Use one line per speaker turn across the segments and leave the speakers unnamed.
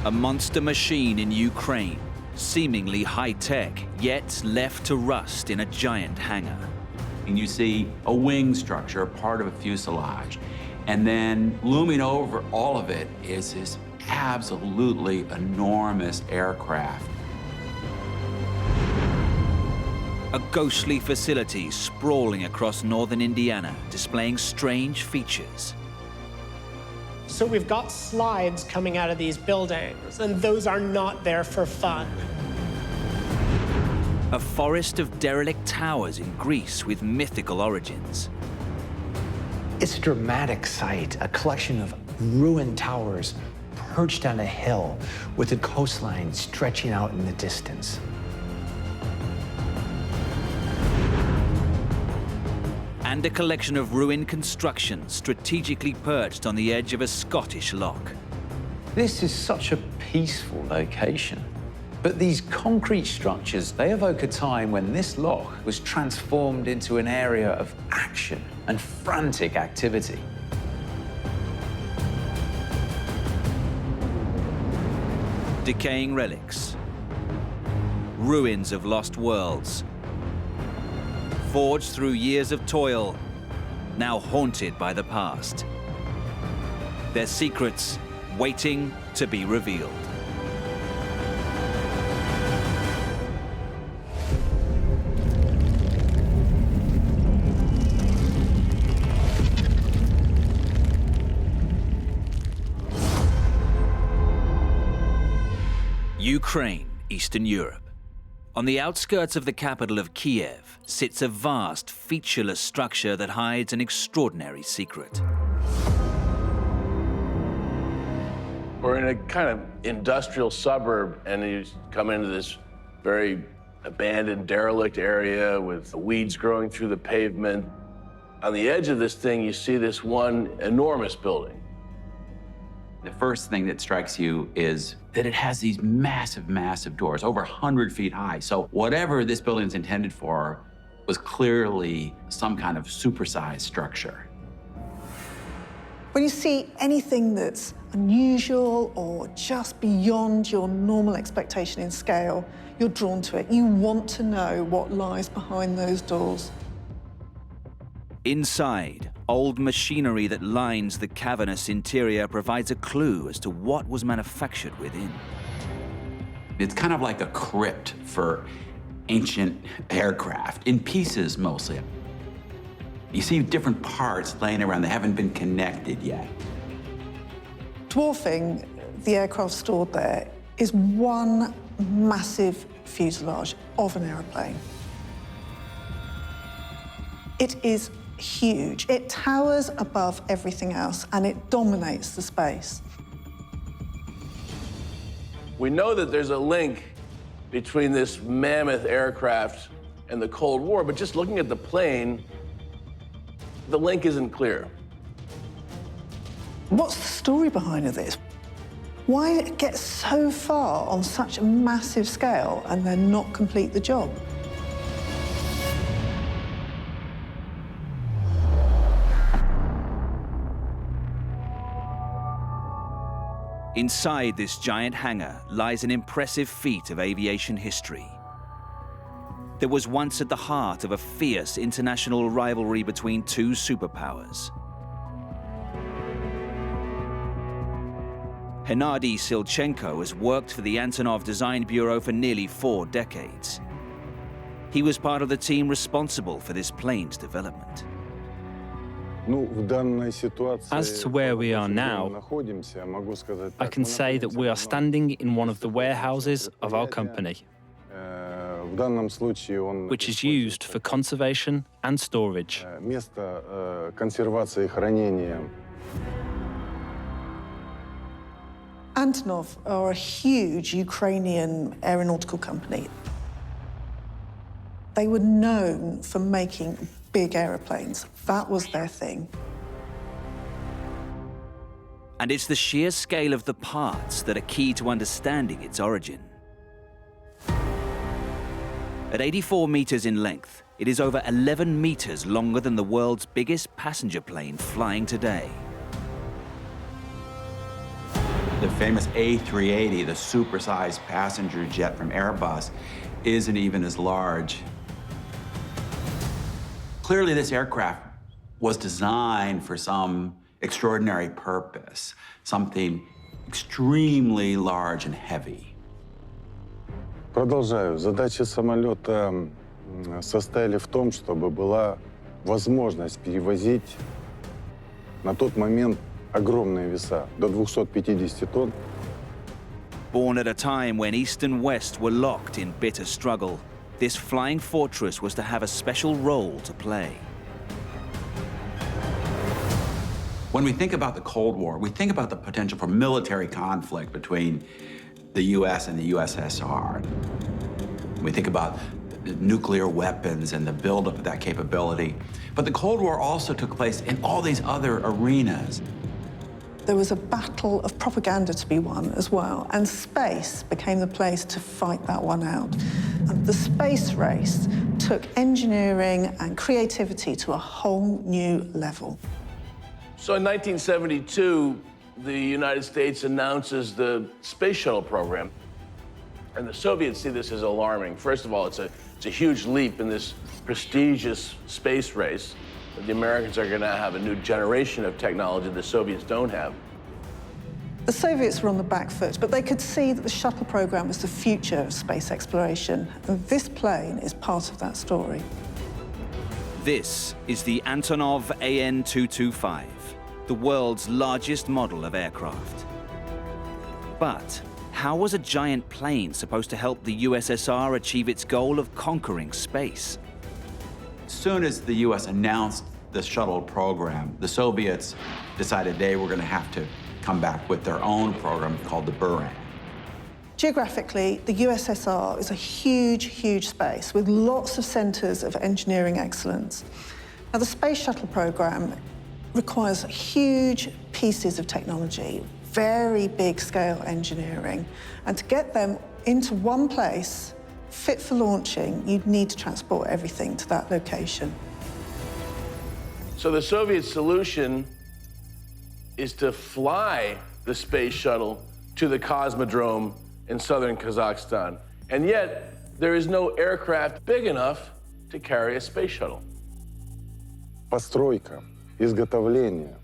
A monster machine in Ukraine, seemingly high-tech, yet left to rust in a giant hangar.
And you see a wing structure, part of a fuselage, and then looming over all of it is this absolutely enormous aircraft.
A ghostly facility sprawling across northern Indiana, displaying strange features.
So we've got slides coming out of these buildings, and those are not there for fun.
A forest of derelict towers in Greece with mythical origins.
It's a dramatic sight, a collection of ruined towers perched on a hill with the coastline stretching out in the distance.
And a collection of ruined constructions strategically perched on the edge of a Scottish loch.
This is such a peaceful location. But these concrete structures, they evoke a time when this loch was transformed into an area of action and frantic activity.
Decaying relics, ruins of lost worlds, forged through years of toil, now haunted by the past. Their secrets waiting to be revealed. Ukraine, Eastern Europe. On the outskirts of the capital of Kiev sits a vast, featureless structure that hides an extraordinary secret.
We're in a kind of industrial suburb, and you come into this very abandoned, derelict area with weeds growing through the pavement. On the edge of this thing, you see this one enormous building.
The first thing that strikes you is that it has these massive, massive doors, over 100 feet high. So whatever this building's intended for was clearly some kind of supersized structure.
When you see anything that's unusual or just beyond your normal expectation in scale, you're drawn to it. You want to know what lies behind those doors.
Inside, old machinery that lines the cavernous interior provides a clue as to what was manufactured within.
It's kind of like a crypt for ancient aircraft, in pieces mostly. You see different parts laying around that haven't been connected yet.
Dwarfing the aircraft stored there is one massive fuselage of an aeroplane. It is huge. It towers above everything else, and it dominates the space.
We know that there's a link between this mammoth aircraft and the Cold War, but just looking at the plane, the link isn't clear.
What's the story behind this? Why did it get so far on such a massive scale and then not complete the job?
Inside this giant hangar lies an impressive feat of aviation history. That was once at the heart of a fierce international rivalry between two superpowers. Hennady Silchenko has worked for the Antonov Design Bureau for nearly 4 decades. He was part of the team responsible for this plane's development.
As to where we are now, I can say that we are standing in one of the warehouses of our company, which is used for conservation and storage.
Antonov are a huge Ukrainian aeronautical company. They were known for making big aeroplanes. That was their thing.
And it's the sheer scale of the parts that are key to understanding its origin. At 84 meters in length, it is over 11 meters longer than the world's biggest passenger plane flying today.
The famous A380, the supersized passenger jet from Airbus, isn't even as large. Clearly, this aircraft was designed for some extraordinary purpose, something extremely large and heavy.
Продолжаю. Задачи самолета состояли в том, чтобы была возможность перевозить на тот момент огромные веса, до 250 тонн.
Born at a time when East and West were locked in bitter struggle, this flying fortress was to have a special role to play.
When we think about the Cold War, we think about the potential for military conflict between the US and the USSR. We think about nuclear weapons and the buildup of that capability. But the Cold War also took place in all these other arenas.
There was a battle of propaganda to be won as well, and space became the place to fight that one out. And the space race took engineering and creativity to a whole new level.
So in 1972, the United States announces the space shuttle program. And the Soviets see this as alarming. First of all, it's a huge leap in this prestigious space race. The Americans are going to have a new generation of technology the Soviets don't have.
The Soviets were on the back foot, but they could see that the shuttle program was the future of space exploration, and this plane is part of that story.
This is the Antonov AN-225, the world's largest model of aircraft. But how was a giant plane supposed to help the USSR achieve its goal of conquering space?
As soon as the US announced the shuttle program, the Soviets decided they were going to have to come back with their own program called the Buran.
Geographically, the USSR is a huge, huge space with lots of centers of engineering excellence. Now, the space shuttle program requires huge pieces of technology, very big scale engineering, and to get them into one place, fit for launching, you'd need to transport everything to that location.
So the Soviet solution is to fly the space shuttle to the Cosmodrome in southern Kazakhstan. And yet, there is no aircraft big enough to carry a space shuttle.
Постройка, изготовление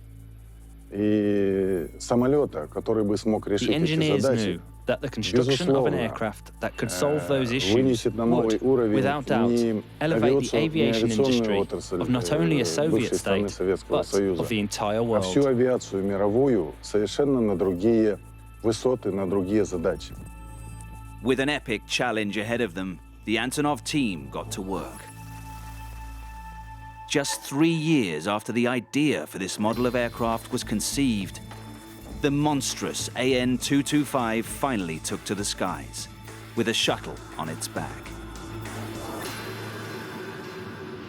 и самолета, который бы смог решить
The
эти
engineers
задачи,
knew that the construction of an aircraft that could solve those issues would, without doubt, elevate the aviation industry of not only a Soviet state, but of the entire world.
Всю авиацию мировую совершенно на другие высоты, на другие задачи.
With an epic challenge ahead of them, the Antonov team got to work. Just 3 years after the idea for this model of aircraft was conceived, the monstrous AN-225 finally took to the skies, with a shuttle on its back.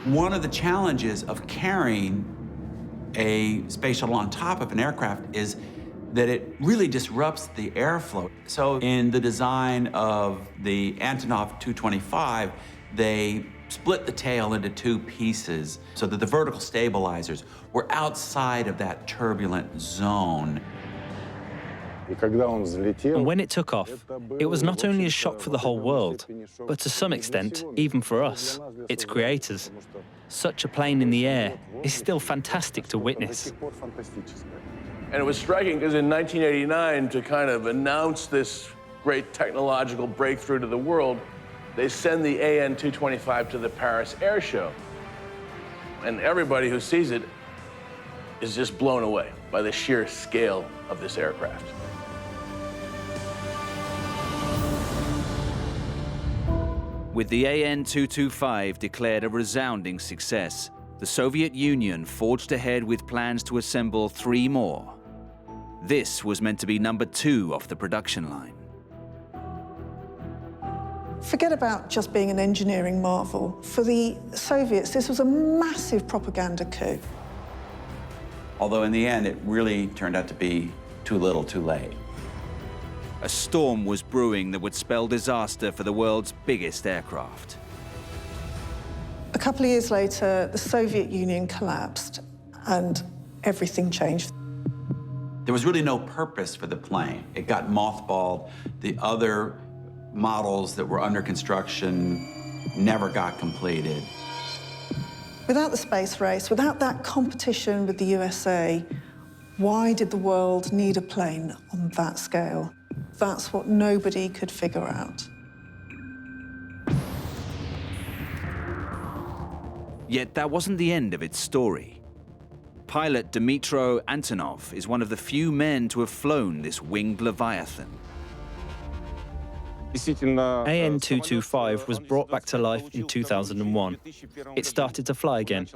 One of the challenges of carrying a space shuttle on top of an aircraft is that it really disrupts the airflow. So in the design of the Antonov 225, they split the tail into 2 pieces so that the vertical stabilizers were outside of that turbulent zone.
And when it took off, it was not only a shock for the whole world, but to some extent, even for us, its creators. Such a plane in the air is still fantastic to witness.
And it was striking because in 1989, to kind of announce this great technological breakthrough to the world, they send the AN-225 to the Paris Air Show. And everybody who sees it is just blown away by the sheer scale of this aircraft.
With the AN-225 declared a resounding success, the Soviet Union forged ahead with plans to assemble 3 more. This was meant to be number 2 off the production line.
Forget about just being an engineering marvel. For the Soviets, this was a massive propaganda coup.
Although in the end, it really turned out to be too little, too late.
A storm was brewing that would spell disaster for the world's biggest aircraft.
A couple of years later, the Soviet Union collapsed and everything changed.
There was really no purpose for the plane. It got mothballed. The other models that were under construction never got completed.
Without the space race, without that competition with the USA, why did the world need a plane on that scale? That's what nobody could figure out.
Yet that wasn't the end of its story. Pilot Dmytro Antonov is one of the few men to have flown this winged Leviathan.
AN-225 was brought back to life in 2001. It started to fly again.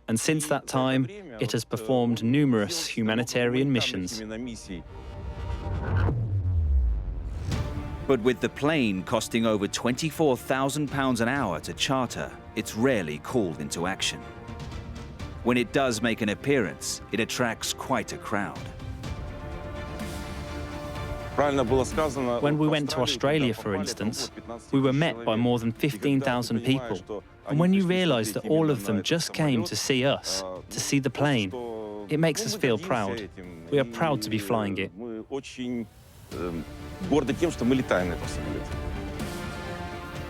And since that time, it has performed numerous humanitarian missions.
But with the plane costing over £24,000 an hour to charter, it's rarely called into action. When it does make an appearance, it attracts quite a crowd.
When we went to Australia, for instance, we were met by more than 15,000 people. And when you realise that all of them just came to see us, to see the plane, it makes us feel proud. We are proud to be flying it.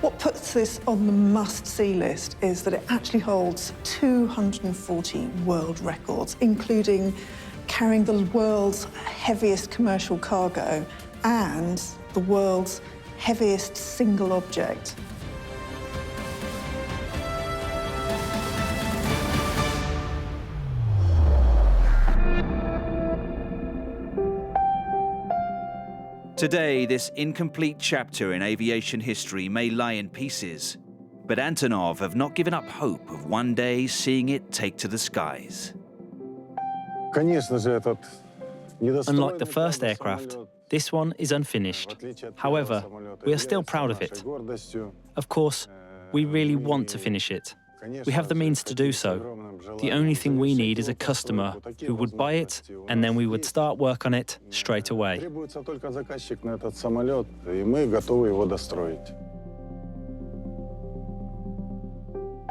What puts this on the must-see list is that it actually holds 240 world records, including carrying the world's heaviest commercial cargo and the world's heaviest single object.
Today, this incomplete chapter in aviation history may lie in pieces, but Antonov have not given up hope of one day seeing it take to the skies.
Unlike the first aircraft, this one is unfinished. However, we are still proud of it. Of course, we really want to finish it. We have the means to do so. The only thing we need is a customer who would buy it, and then we would start work on it straight away.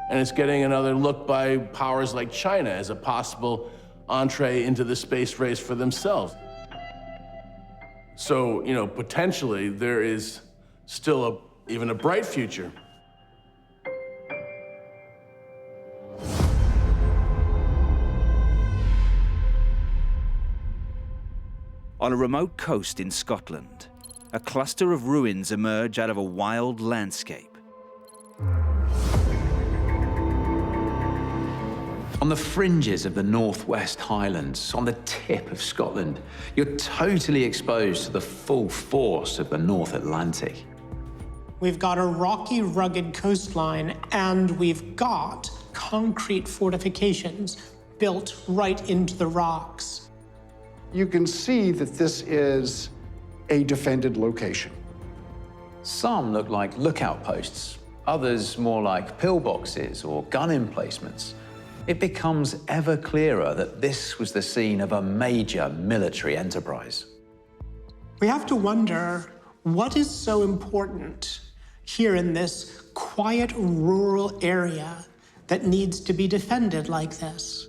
And it's getting another look by powers like China as a possible entree into the space race for themselves. So, you know, potentially there is still even a bright future.
On a remote coast in Scotland, a cluster of ruins emerge out of a wild landscape.
On the fringes of the Northwest Highlands, on the tip of Scotland, you're totally exposed to the full force of the North Atlantic.
We've got a rocky, rugged coastline, and we've got concrete fortifications built right into the rocks.
You can see that this is a defended location.
Some look like lookout posts, others more like pillboxes or gun emplacements. It becomes ever clearer that this was the scene of a major military enterprise.
We have to wonder, what is so important here in this quiet rural area that needs to be defended like this?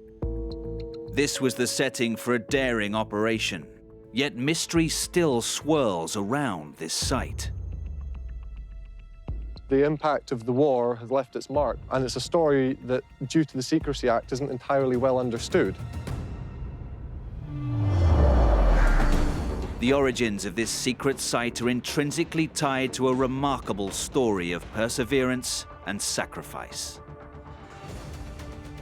This was the setting for a daring operation, yet mystery still swirls around this site.
The impact of the war has left its mark, and it's a story that, due to the Secrecy Act, isn't entirely well understood.
The origins of this secret site are intrinsically tied to a remarkable story of perseverance and sacrifice.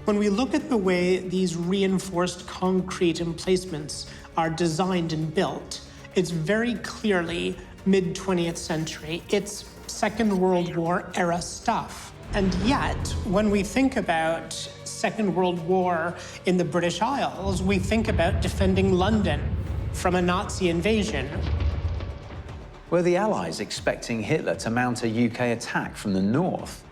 When we look at the way these reinforced concrete emplacements are designed and built, it's very clearly mid-20th century. It's Second World War era stuff. And yet, when we think about Second World War in the British Isles, we think about defending London from a Nazi invasion.
Were the Allies expecting Hitler to mount a UK attack from the north?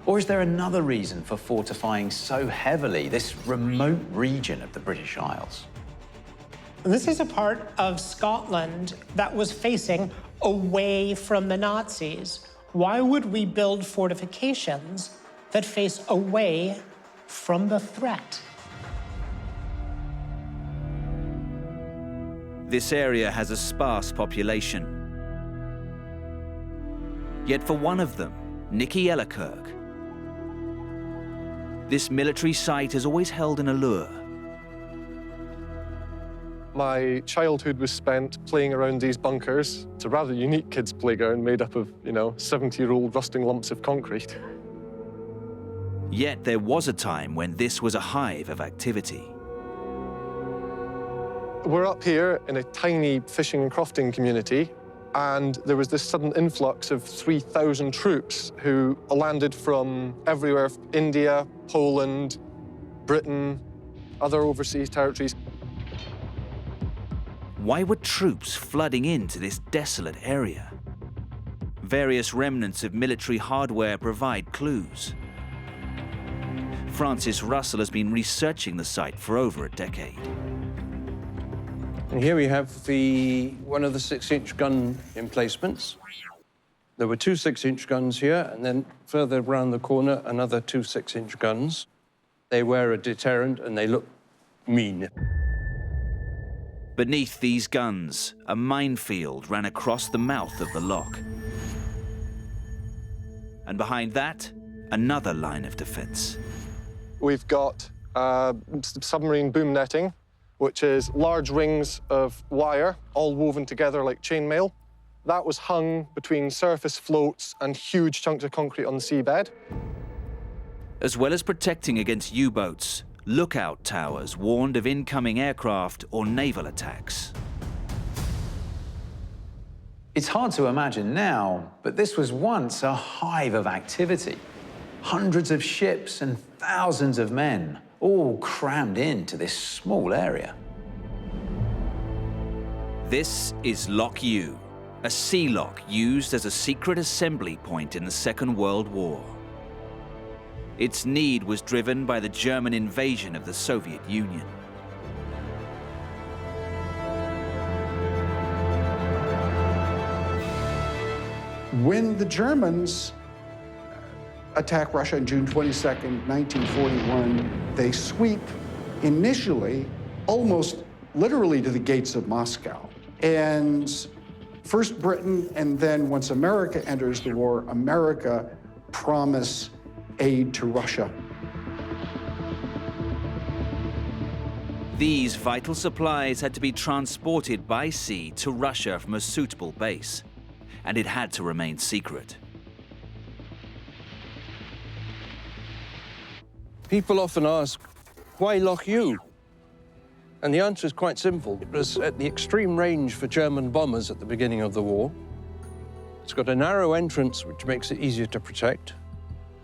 Or is there another reason for fortifying so heavily this remote region of the British Isles?
This is a part of Scotland that was facing away from the Nazis. Why would we build fortifications that face away from the threat?
This area has a sparse population. Yet for one of them, Nicky Ellerkirk, this military site has always held an allure.
My childhood was spent playing around these bunkers. It's a rather unique kids' playground made up of, 70-year-old rusting lumps of concrete.
Yet there was a time when this was a hive of activity.
We're up here in a tiny fishing and crofting community, and there was this sudden influx of 3,000 troops who landed from everywhere, India, Poland, Britain, other overseas territories.
Why were troops flooding into this desolate area? Various remnants of military hardware provide clues. Francis Russell has been researching the site for over a decade.
And here we have one of the 6-inch gun emplacements. There were 2 6-inch guns here, and then further around the corner, another 2 6-inch guns. They were a deterrent, and they look mean.
Beneath these guns, a minefield ran across the mouth of the loch. And behind that, another line of defense.
We've got submarine boom netting, which is large rings of wire, all woven together like chainmail. That was hung between surface floats and huge chunks of concrete on the seabed.
As well as protecting against U-boats, lookout towers warned of incoming aircraft or naval attacks.
It's hard to imagine now, but this was once a hive of activity. Hundreds of ships and thousands of men, all crammed into this small area.
This is Loch Ewe, a sea loch used as a secret assembly point in the Second World War. Its need was driven by the German invasion of the Soviet Union.
When the Germans attack Russia on June 22nd, 1941, they sweep initially almost literally to the gates of Moscow. And first Britain, and then once America enters the war, America promise aid to Russia.
These vital supplies had to be transported by sea to Russia from a suitable base, and it had to remain secret.
People often ask, why Loch Ewe? And the answer is quite simple. It was at the extreme range for German bombers at the beginning of the war. It's got a narrow entrance, which makes it easier to protect.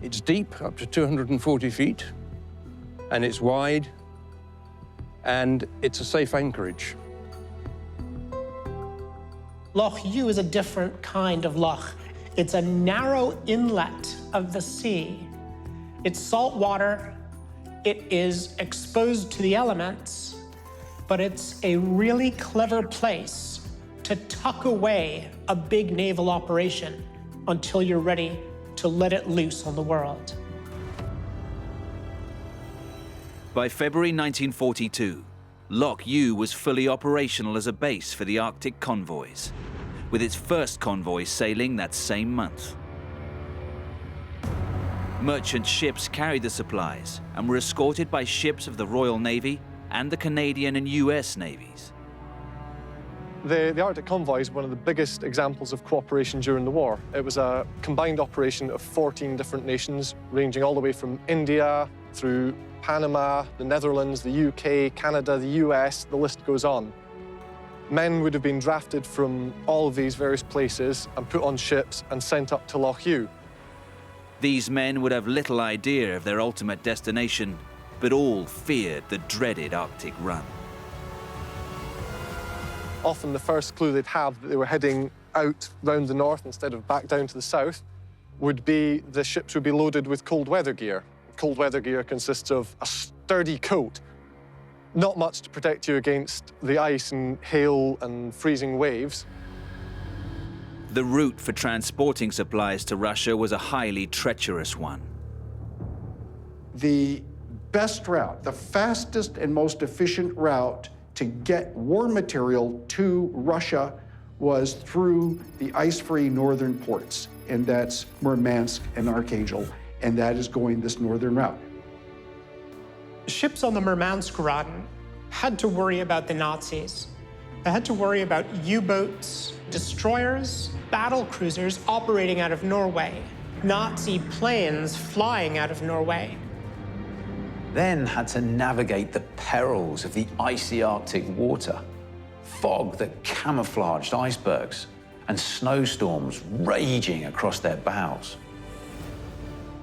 It's deep, up to 240 feet, and it's wide, and it's a safe anchorage.
Loch Ewe is a different kind of loch. It's a narrow inlet of the sea. It's salt water, it is exposed to the elements, but it's a really clever place to tuck away a big naval operation until you're ready to let it loose on the world.
By February 1942, Loch Ewe was fully operational as a base for the Arctic convoys, with its first convoy sailing that same month. Merchant ships carried the supplies and were escorted by ships of the Royal Navy and the Canadian and US Navies.
The Arctic Convoy is one of the biggest examples of cooperation during the war. It was a combined operation of 14 different nations, ranging all the way from India through Panama, the Netherlands, the UK, Canada, the US, the list goes on. Men would have been drafted from all of these various places and put on ships and sent up to Loch Ewe.
These men would have little idea of their ultimate destination, but all feared the dreaded Arctic run.
Often the first clue they'd have that they were heading out round the north instead of back down to the south would be the ships would be loaded with cold weather gear. Cold weather gear consists of a sturdy coat, not much to protect you against the ice and hail and freezing waves.
The route for transporting supplies to Russia was a highly treacherous one.
The best route, the fastest and most efficient route to get war material to Russia was through the ice-free northern ports, and that's Murmansk and Archangel, and that is going this northern route.
Ships on the Murmansk run had to worry about the Nazis. They had to worry about U-boats, destroyers, battle cruisers operating out of Norway, Nazi planes flying out of Norway.
Then had to navigate the perils of the icy Arctic water, fog that camouflaged icebergs, and snowstorms raging across their bows.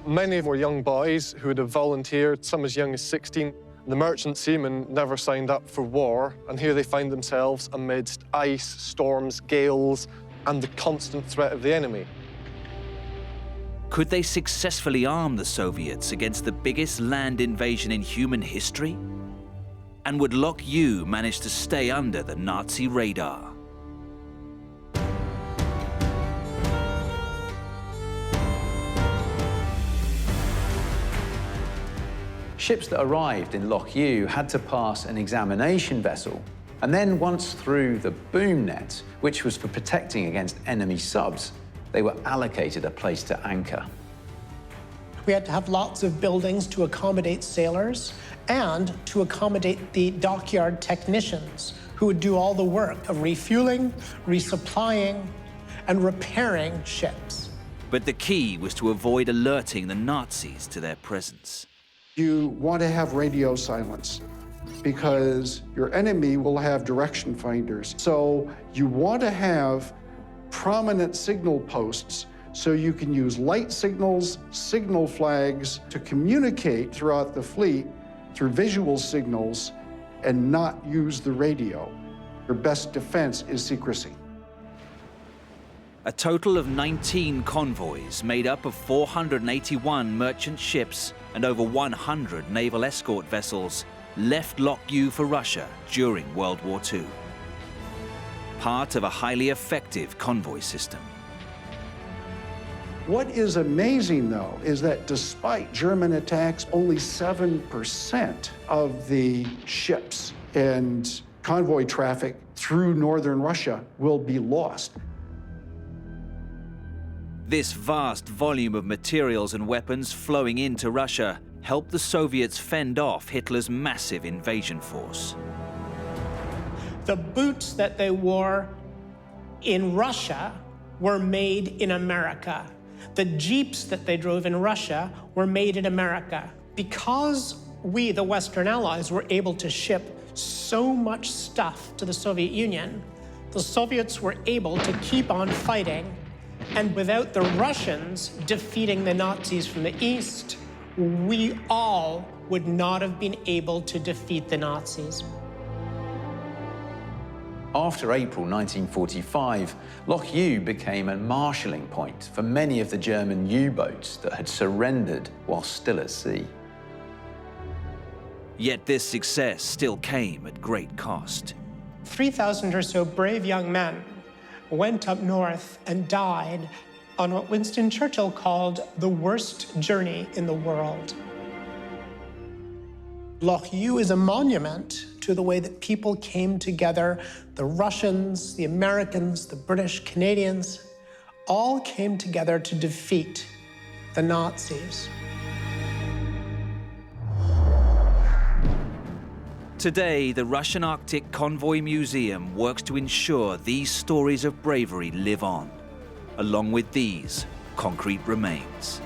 Many were young boys who would have volunteered, some as young as 16. The merchant seamen never signed up for war, and here they find themselves amidst ice, storms, gales, and the constant threat of the enemy.
Could they successfully arm the Soviets against the biggest land invasion in human history? And would Loch Ewe manage to stay under the Nazi radar?
Ships that arrived in Loch Ewe had to pass an examination vessel, and then once through the boom net, which was for protecting against enemy subs, they were allocated a place to anchor.
We had to have lots of buildings to accommodate sailors and to accommodate the dockyard technicians who would do all the work of refueling, resupplying, and repairing ships.
But the key was to avoid alerting the Nazis to their presence.
You want to have radio silence because your enemy will have direction finders. So you want to have prominent signal posts so you can use light signals, signal flags to communicate throughout the fleet through visual signals and not use the radio. Your best defense is secrecy.
A total of 19 convoys made up of 481 merchant ships and over 100 naval escort vessels left Loch Ewe for Russia during World War II. Part of a highly effective convoy system.
What is amazing, though, is that despite German attacks, only 7% of the ships and convoy traffic through northern Russia will be lost.
This vast volume of materials and weapons flowing into Russia helped the Soviets fend off Hitler's massive invasion force.
The boots that they wore in Russia were made in America. The Jeeps that they drove in Russia were made in America. Because we, the Western Allies, were able to ship so much stuff to the Soviet Union, the Soviets were able to keep on fighting. And without the Russians defeating the Nazis from the east, we all would not have been able to defeat the Nazis.
After April 1945, Loch Ewe became a marshalling point for many of the German U-boats that had surrendered while still at sea.
Yet this success still came at great cost.
3,000 or so brave young men went up north and died on what Winston Churchill called the worst journey in the world. Loch Ewe is a monument to the way that people came together. The Russians, the Americans, the British, Canadians, all came together to defeat the Nazis.
Today, the Russian Arctic Convoy Museum works to ensure these stories of bravery live on, along with these concrete remains.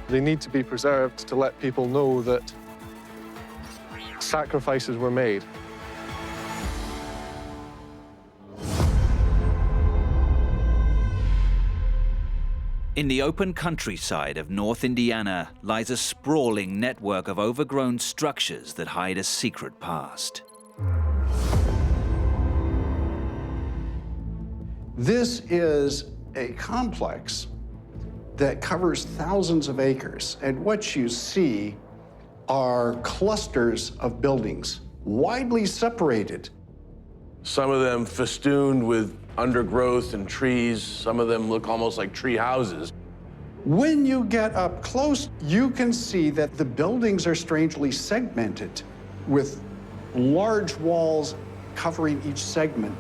They need to be preserved to let people know that sacrifices were made.
In the open countryside of North Indiana lies a sprawling network of overgrown structures that hide a secret past.
This is a complex that covers thousands of acres, and what you see are clusters of buildings, widely separated.
Some of them festooned with undergrowth and trees. Some of them look almost like tree houses.
When you get up close, you can see that the buildings are strangely segmented. with large walls covering each segment.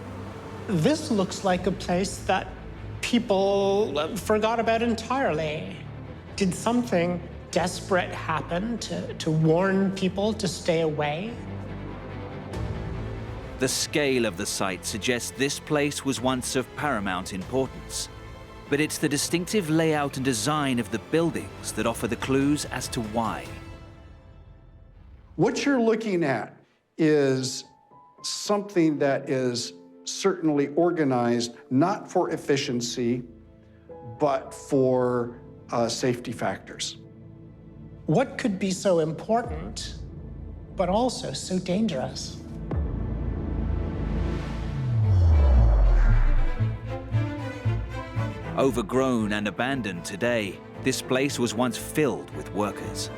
This looks like a place that people forgot about entirely. Did something desperate happen to warn people to stay away?
The scale of the site suggests this place was once of paramount importance. But it's the distinctive layout and design of the buildings that offer the clues as to why.
What you're looking at is something that is certainly organized not for efficiency, but for safety factors.
What could be so important, but also so dangerous?
Overgrown and abandoned today, this place was once filled with workers.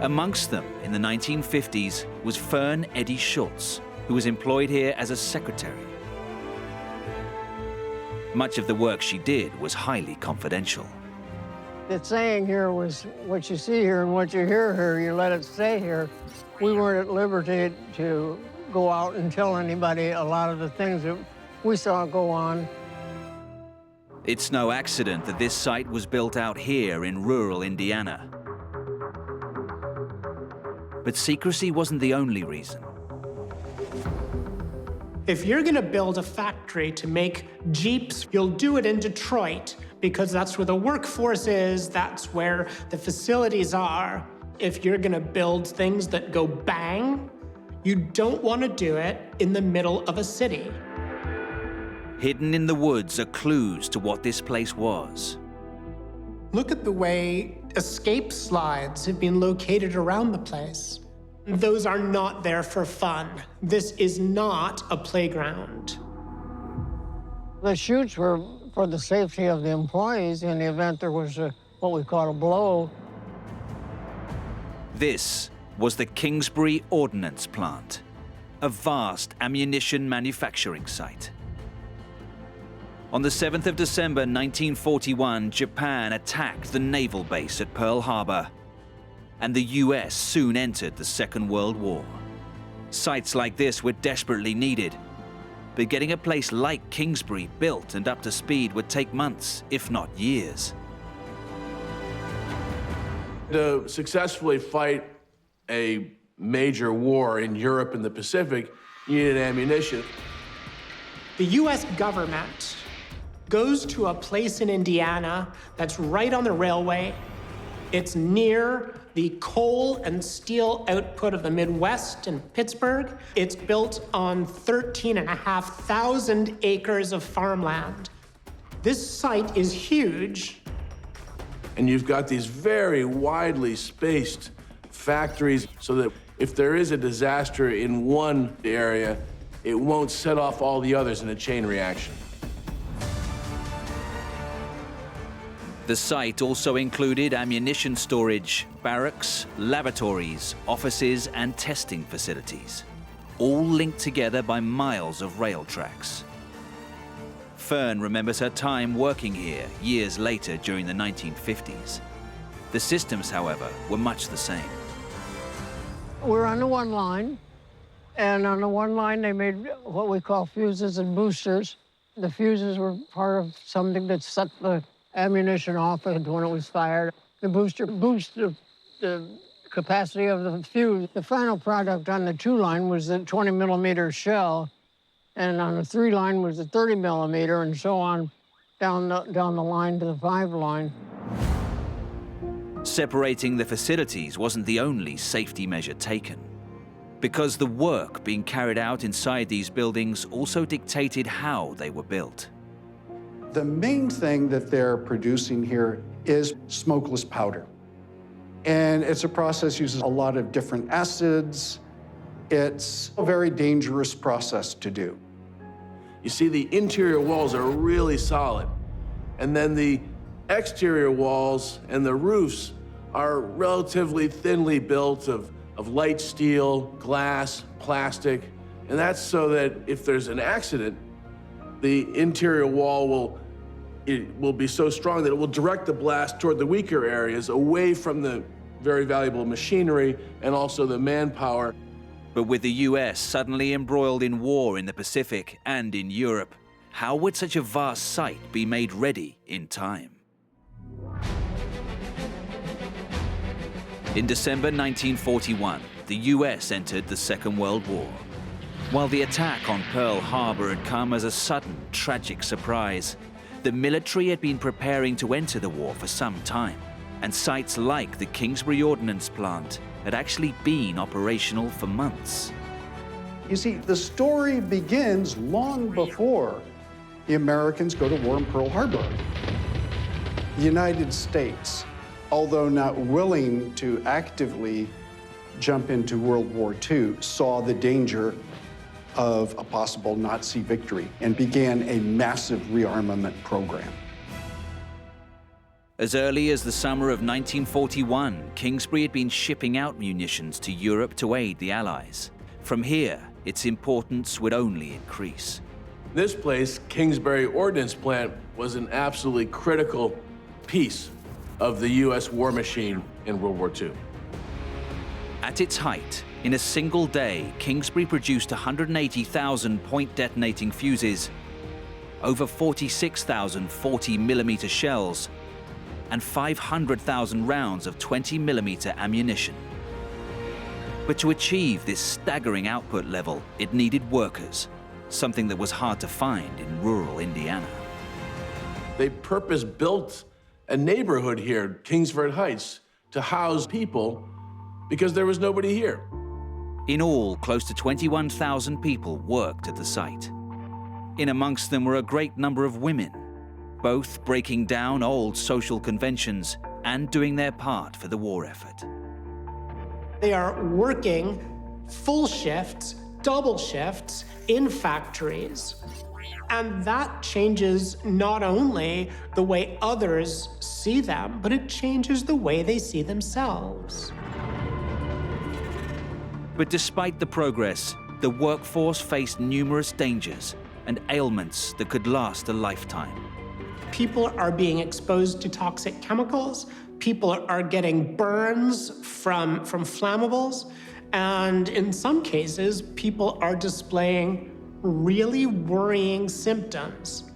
Amongst them in the 1950s was Fern Eddy Schultz, who was employed here as a secretary. Much of the work she did was highly confidential.
The saying here was, what you see here and what you hear here, you let it stay here. We weren't at liberty to go out and tell anybody a lot of the things that we saw go on.
It's no accident that this site was built out here in rural Indiana. But secrecy wasn't the only reason.
If you're gonna build a factory to make Jeeps, you'll do it in Detroit because that's where the workforce is, that's where the facilities are. If you're gonna build things that go bang, you don't wanna do it in the middle of a city.
Hidden in the woods are clues to what this place was.
Look at the way escape slides have been located around the place. Those are not there for fun. This is not a playground.
The chutes were for the safety of the employees in the event there was what we call a blow.
This was the Kingsbury Ordinance plant, a vast ammunition manufacturing site. On the 7th of December 1941, Japan attacked the naval base at Pearl Harbor, and the US soon entered the Second World War. Sites like this were desperately needed, but getting a place like Kingsbury built and up to speed would take months, if not years.
To successfully fight a major war in Europe and the Pacific, you needed ammunition.
The US government goes to a place in Indiana that's right on the railway. It's near the coal and steel output of the Midwest and Pittsburgh. It's built on 13,500 acres of farmland. This site is huge.
And you've got these very widely spaced factories so that if there is a disaster in one area, it won't set off all the others in a chain reaction.
The site also included ammunition storage, barracks, laboratories, offices, and testing facilities, all linked together by miles of rail tracks. Fern remembers her time working here years later during the 1950s. The systems, however, were much the same.
We're on the one line, and on the one line they made what we call fuses and boosters. The fuses were part of something that set the ammunition off when it was fired. The booster boosted the capacity of the fuse. The final product on the 2 line was the 20-millimeter shell, and on the 3 line was the 30-millimeter, and so on down the line to the 5 line.
Separating the facilities wasn't the only safety measure taken, because the work being carried out inside these buildings also dictated how they were built.
The main thing that they're producing here is smokeless powder. And it's a process uses a lot of different acids. It's a very dangerous process to do.
You see, the interior walls are really solid, and then the exterior walls and the roofs are relatively thinly built of light steel, glass, plastic, and that's so that if there's an accident, the interior wall will be so strong that it will direct the blast toward the weaker areas away from the very valuable machinery and also the manpower.
But with the US suddenly embroiled in war in the Pacific and in Europe, how would such a vast site be made ready in time? In December 1941, the US entered the Second World War. While the attack on Pearl Harbor had come as a sudden, tragic surprise, the military had been preparing to enter the war for some time, and sites like the Kingsbury Ordnance plant had actually been operational for months.
You see, the story begins long before the Americans go to war in Pearl Harbor. The United States, although not willing to actively jump into World War II, saw the danger of a possible Nazi victory and began a massive rearmament program.
As early as the summer of 1941, Kingsbury had been shipping out munitions to Europe to aid the Allies. From here, its importance would only increase.
This place, Kingsbury Ordnance Plant, was an absolutely critical piece of the US war machine in World War II.
At its height, in a single day, Kingsbury produced 180,000 point-detonating fuses, over 46,000 40mm shells, and 500,000 rounds of 20mm ammunition. But to achieve this staggering output level, it needed workers, something that was hard to find in rural Indiana.
They purpose-built a neighborhood here, Kingsford Heights, to house people because there was nobody here.
In all, close to 21,000 people worked at the site. In amongst them were a great number of women, both breaking down old social conventions and doing their part for the war effort.
They are working full shifts, double shifts in factories. And that changes not only the way others see them, but it changes the way they see themselves.
But despite the progress, the workforce faced numerous dangers and ailments that could last a lifetime.
People are being exposed to toxic chemicals. People are getting burns from flammables. And in some cases, people are displaying really worrying symptoms.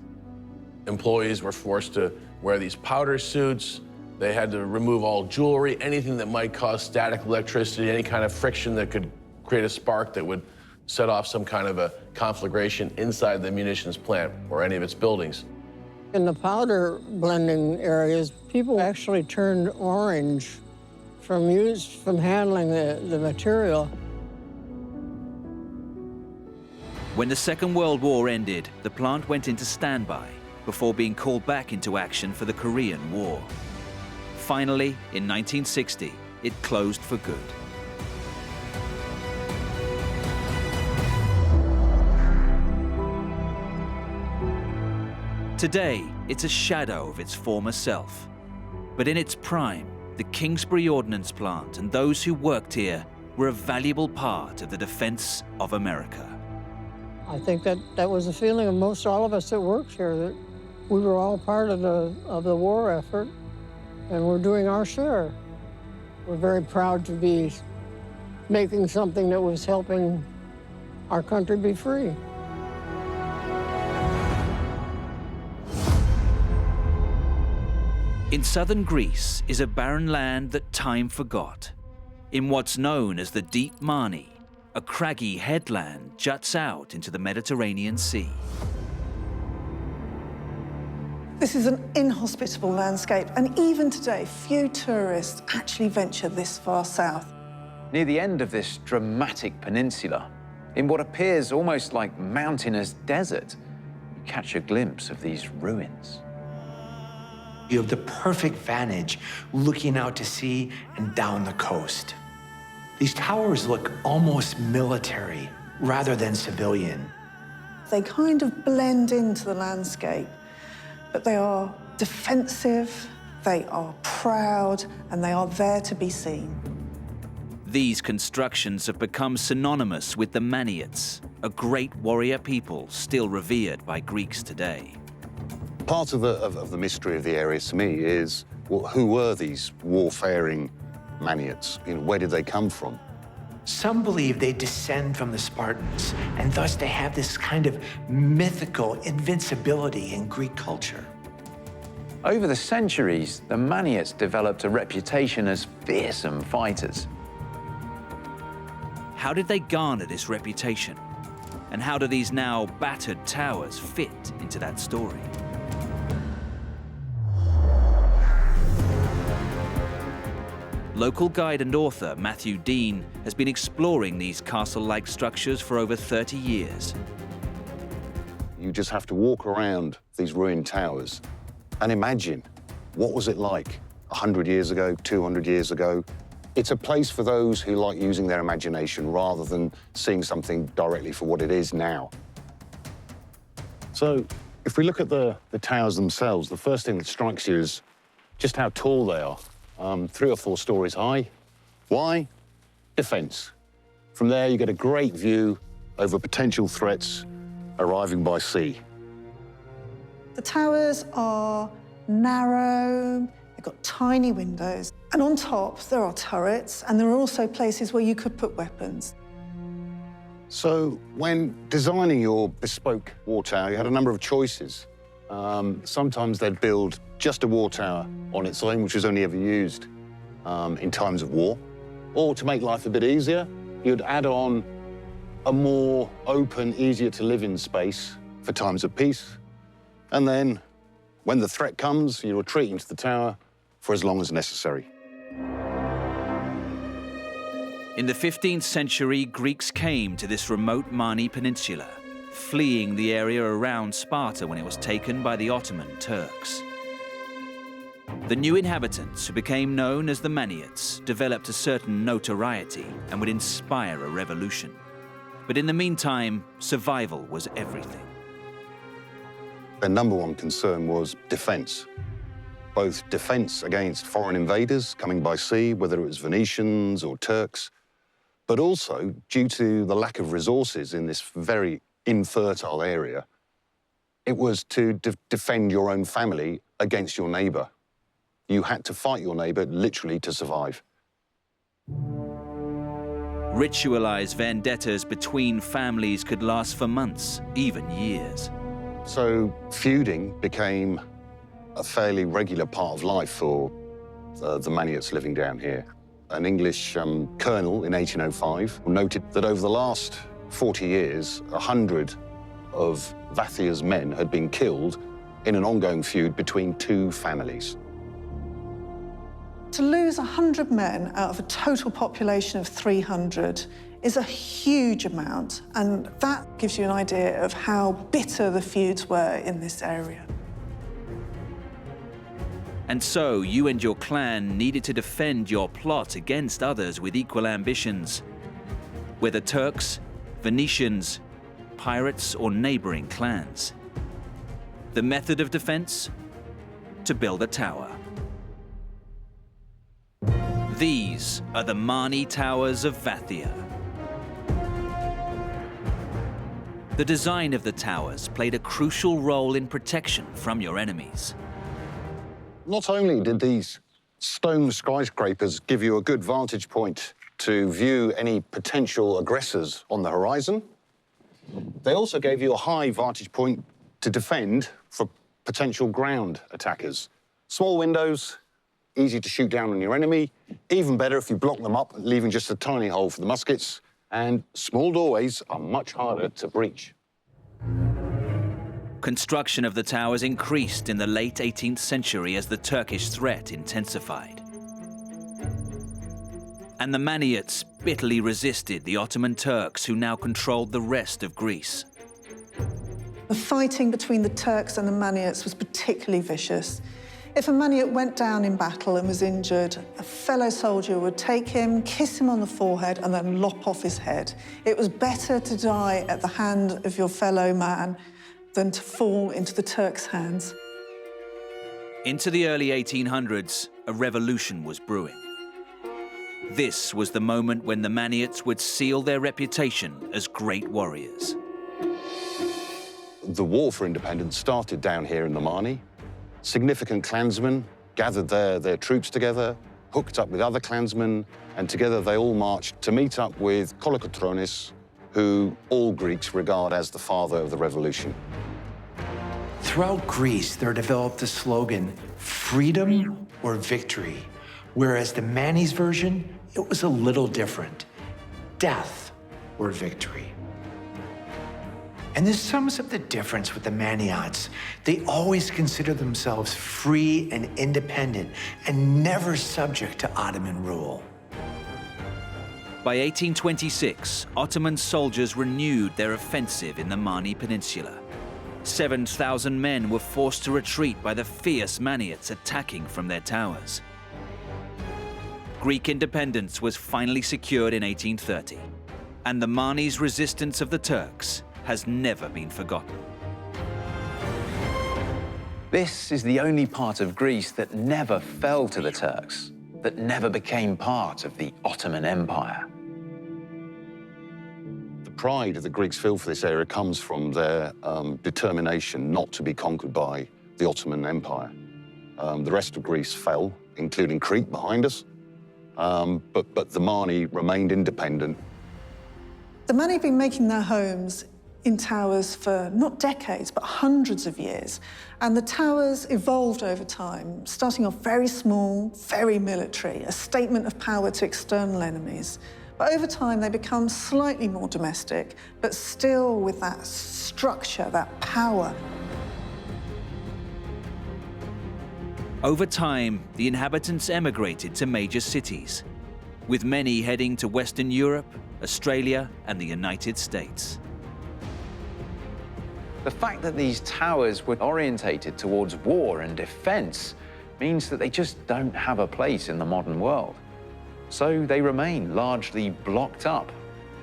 Employees were forced to wear these powder suits. They had to remove all jewelry, anything that might cause static electricity, any kind of friction that could create a spark that would set off some kind of a conflagration inside the munitions plant or any of its buildings.
In the powder blending areas, people actually turned orange from handling the material.
When the Second World War ended, the plant went into standby before being called back into action for the Korean War. Finally, in 1960, it closed for good. Today, it's a shadow of its former self. But in its prime, the Kingsbury Ordnance Plant and those who worked here were a valuable part of the defense of America.
I think that was the feeling of most all of us that worked here, that we were all part of the war effort, and we're doing our share. We're very proud to be making something that was helping our country be free.
In southern Greece is a barren land that time forgot. In what's known as the Deep Mani, a craggy headland juts out into the Mediterranean Sea.
This is an inhospitable landscape, and even today, few tourists actually venture this far south.
Near the end of this dramatic peninsula, in what appears almost like mountainous desert, you catch a glimpse of these ruins.
You have the perfect vantage looking out to sea and down the coast. These towers look almost military rather than civilian.
They kind of blend into the landscape, but they are defensive, they are proud, and they are there to be seen.
These constructions have become synonymous with the Maniots, a great warrior people still revered by Greeks today.
Part of the mystery of the area to me is, well, who were these warfaring Maniots? You know, where did they come from?
Some believe they descend from the Spartans, and thus they have this kind of mythical invincibility in Greek culture.
Over the centuries, the Maniots developed a reputation as fearsome fighters.
How did they garner this reputation? And how do these now battered towers fit into that story? Local guide and author Matthew Dean has been exploring these castle-like structures for over 30 years.
You just have to walk around these ruined towers and imagine, what was it like 100 years ago, 200 years ago? It's a place for those who like using their imagination rather than seeing something directly for what it is now. So if we look at the towers themselves, the first thing that strikes you is just how tall they are. 3 or 4 stories high. Why? Defense. From there, you get a great view over potential threats arriving by sea.
The towers are narrow, they've got tiny windows, and on top there are turrets, and there are also places where you could put weapons.
So when designing your bespoke war tower, you had a number of choices. Sometimes they'd build just a war tower on its own, which was only ever used in times of war. Or to make life a bit easier, you'd add on a more open, easier to live in space for times of peace. And then when the threat comes, you retreat into the tower for as long as necessary.
In the 15th century, Greeks came to this remote Mani Peninsula, fleeing the area around Sparta when it was taken by the Ottoman Turks. The new inhabitants, who became known as the Maniots, developed a certain notoriety and would inspire a revolution. But in the meantime, survival was everything.
Their number one concern was defense. Both defense against foreign invaders coming by sea, whether it was Venetians or Turks, but also due to the lack of resources in this very infertile area, it was to defend your own family against your neighbor. You had to fight your neighbor literally to survive.
Ritualized vendettas between families could last for months, even years.
So feuding became a fairly regular part of life for the Maniots living down here. An English colonel in 1805 noted that over the last 40 years, 100 of Vathia's men had been killed in an ongoing feud between 2 families.
To lose 100 men out of a total population of 300 is a huge amount, and that gives you an idea of how bitter the feuds were in this area.
And so you and your clan needed to defend your plot against others with equal ambitions, whether Turks, Venetians, pirates, or neighboring clans. The method of defense? To build a tower. These are the Mani Towers of Vathia. The design of the towers played a crucial role in protection from your enemies.
Not only did these stone skyscrapers give you a good vantage point to view any potential aggressors on the horizon, they also gave you a high vantage point to defend for potential ground attackers. Small windows, easy to shoot down on your enemy. Even better if you block them up, leaving just a tiny hole for the muskets. And small doorways are much harder to breach.
Construction of the towers increased in the late 18th century as the Turkish threat intensified. And the Maniots bitterly resisted the Ottoman Turks, who now controlled the rest of Greece.
The fighting between the Turks and the Maniots was particularly vicious. If a Maniot went down in battle and was injured, a fellow soldier would take him, kiss him on the forehead, and then lop off his head. It was better to die at the hand of your fellow man than to fall into the Turks' hands.
Into the early 1800s, a revolution was brewing. This was the moment when the Maniots would seal their reputation as great warriors.
The war for independence started down here in the Mani. Significant clansmen gathered their troops together, hooked up with other clansmen, and together they all marched to meet up with Kolokotronis, who all Greeks regard as the father of the revolution.
Throughout Greece, there developed the slogan, freedom or victory, whereas the Manis version, it was a little different, death or victory. And this sums up the difference with the Maniots. They always consider themselves free and independent and never subject to Ottoman rule.
By 1826, Ottoman soldiers renewed their offensive in the Mani Peninsula. 7,000 men were forced to retreat by the fierce Maniots attacking from their towers. Greek independence was finally secured in 1830, and the Mani's resistance of the Turks has never been forgotten.
This is the only part of Greece that never fell to the Turks, that never became part of the Ottoman Empire.
The pride that the Greeks feel for this area comes from their determination not to be conquered by the Ottoman Empire. The rest of Greece fell, including Crete behind us, but the Mani remained independent.
The Mani have been making their homes in towers for not decades, but hundreds of years. And the towers evolved over time, starting off very small, very military, a statement of power to external enemies. But over time, they become slightly more domestic, but still with that structure, that power.
Over time, the inhabitants emigrated to major cities, with many heading to Western Europe, Australia, and the United States.
The fact that these towers were orientated towards war and defense means that they just don't have a place in the modern world. So they remain largely blocked up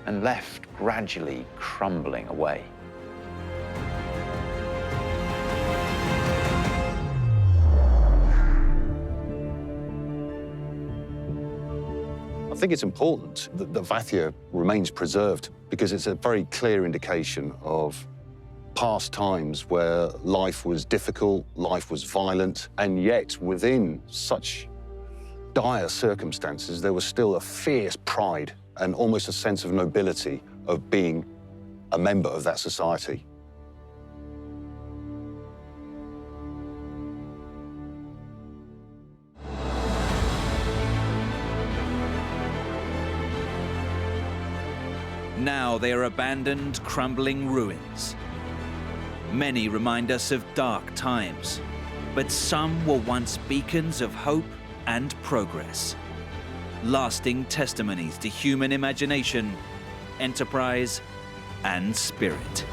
and left gradually crumbling away.
I think it's important that the Vathia remains preserved because it's a very clear indication of past times where life was difficult, life was violent, and yet within such dire circumstances, there was still a fierce pride and almost a sense of nobility of being a member of that society.
Now they are abandoned, crumbling ruins. Many remind us of dark times, but some were once beacons of hope and progress, lasting testimonies to human imagination, enterprise, and spirit.